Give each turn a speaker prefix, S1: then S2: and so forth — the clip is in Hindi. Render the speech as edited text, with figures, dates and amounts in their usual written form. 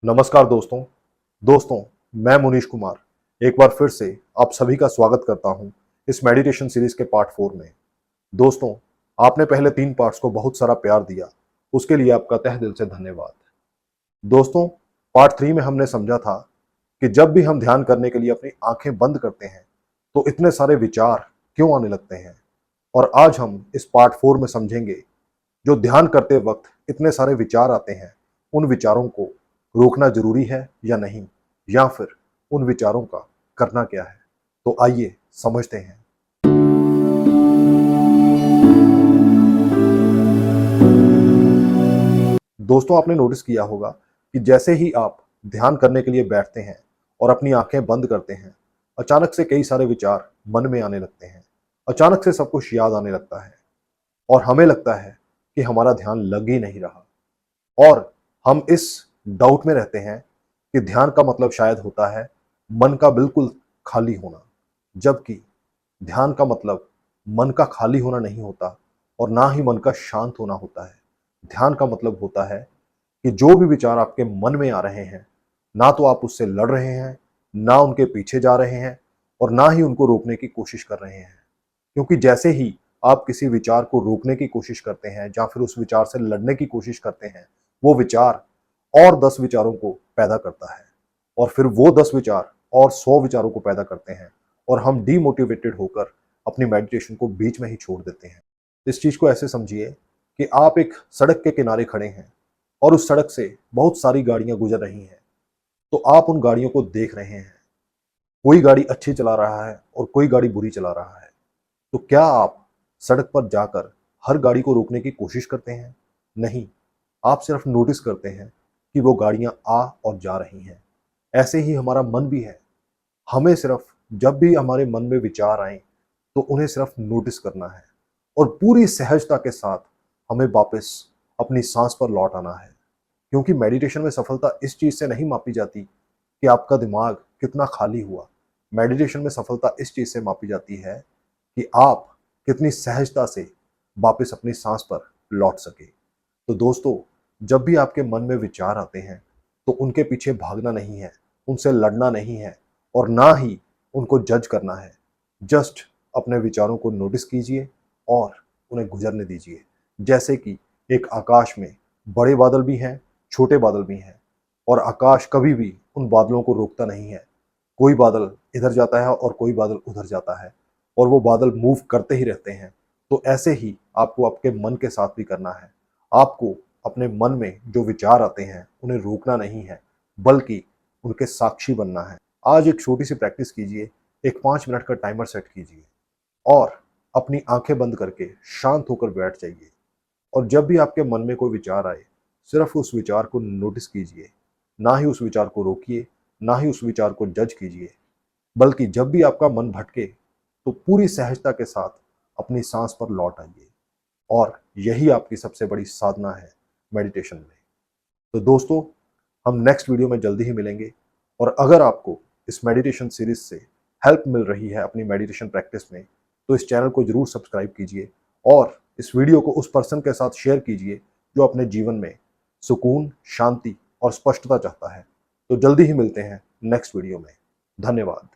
S1: नमस्कार दोस्तों मैं मुनीश कुमार एक बार फिर से आप सभी का स्वागत करता हूं इस मेडिटेशन सीरीज के पार्ट 4 में। दोस्तों, आपने पहले 3 पार्ट्स को बहुत सारा प्यार दिया, उसके लिए आपका तहे दिल से धन्यवाद। दोस्तों, पार्ट 3 में हमने समझा था कि जब भी हम ध्यान करने के लिए अपनी आंखें बंद करते हैं तो इतने सारे विचार क्यों आने लगते हैं, और आज हम इस पार्ट 4 में समझेंगे जो ध्यान करते वक्त इतने सारे विचार आते हैं, उन विचारों को रोकना जरूरी है या नहीं, या फिर उन विचारों का करना क्या है। तो आइए समझते हैं। दोस्तों, आपने नोटिस किया होगा कि जैसे ही आप ध्यान करने के लिए बैठते हैं और अपनी आंखें बंद करते हैं, अचानक से कई सारे विचार मन में आने लगते हैं। अचानक से सब कुछ याद आने लगता है और हमें लगता है कि हमारा ध्यान लग ही नहीं रहा, और हम इस डाउट में रहते हैं कि ध्यान का मतलब शायद होता है मन का बिल्कुल खाली होना, जबकि ध्यान का मतलब मन का खाली होना नहीं होता और ना ही मन का शांत होना होता है। ध्यान का मतलब होता है कि जो भी विचार आपके मन में आ रहे हैं, ना तो आप उससे लड़ रहे हैं, ना उनके पीछे जा रहे हैं, और ना ही उनको रोकने की कोशिश कर रहे हैं। क्योंकि जैसे ही आप किसी विचार को रोकने की कोशिश करते हैं या फिर उस विचार से लड़ने की कोशिश करते हैं, वो विचार और 10 विचारों को पैदा करता है, और फिर वो 10 विचार और 100 विचारों को पैदा करते हैं, और हम डीमोटिवेटेड होकर अपनी मेडिटेशन को बीच में ही छोड़ देते हैं। इस चीज को ऐसे समझिए कि आप एक सड़क के किनारे खड़े हैं और उस सड़क से बहुत सारी गाड़ियां गुजर रही हैं। तो आप उन गाड़ियों को देख रहे हैं, कोई गाड़ी अच्छी चला रहा है और कोई गाड़ी बुरी चला रहा है। तो क्या आप सड़क पर जाकर हर गाड़ी को रोकने की कोशिश करते हैं? नहीं, आप सिर्फ नोटिस करते हैं कि वो गाड़ियां आ और जा रही हैं। ऐसे ही हमारा मन भी है। हमें सिर्फ जब भी हमारे मन में विचार आए तो उन्हें सिर्फ नोटिस करना है, और पूरी सहजता के साथ हमें वापस अपनी सांस पर लौट आना है। क्योंकि मेडिटेशन में सफलता इस चीज से नहीं मापी जाती कि आपका दिमाग कितना खाली हुआ। मेडिटेशन में सफलता इस चीज से मापी जाती है कि आप कितनी सहजता से वापस अपनी सांस पर लौट सके। तो दोस्तों, जब भी आपके मन में विचार आते हैं तो उनके पीछे भागना नहीं है, उनसे लड़ना नहीं है, और ना ही उनको जज करना है। जस्ट अपने विचारों को नोटिस कीजिए और उन्हें गुजरने दीजिए। जैसे कि एक आकाश में बड़े बादल भी हैं, छोटे बादल भी हैं, और आकाश कभी भी उन बादलों को रोकता नहीं है। कोई बादल इधर जाता है और कोई बादल उधर जाता है, और वो बादल मूव करते ही रहते हैं। तो ऐसे ही आपको आपके मन के साथ भी करना है। आपको अपने मन में जो विचार आते हैं उन्हें रोकना नहीं है, बल्कि उनके साक्षी बनना है। आज एक छोटी सी प्रैक्टिस कीजिए। एक 5 मिनट का टाइमर सेट कीजिए और अपनी आंखें बंद करके शांत होकर बैठ जाइए। और जब भी आपके मन में कोई विचार आए, सिर्फ उस विचार को नोटिस कीजिए। ना ही उस विचार को रोकिए, ना ही उस विचार को जज कीजिए, बल्कि जब भी आपका मन भटके तो पूरी सहजता के साथ अपनी सांस पर लौट आइए। और यही आपकी सबसे बड़ी साधना है मेडिटेशन में। तो दोस्तों, हम नेक्स्ट वीडियो में जल्दी ही मिलेंगे। और अगर आपको इस मेडिटेशन सीरीज से हेल्प मिल रही है अपनी मेडिटेशन प्रैक्टिस में, तो इस चैनल को जरूर सब्सक्राइब कीजिए और इस वीडियो को उस पर्सन के साथ शेयर कीजिए जो अपने जीवन में सुकून, शांति और स्पष्टता चाहता है। तो जल्दी ही मिलते हैं नेक्स्ट वीडियो में। धन्यवाद।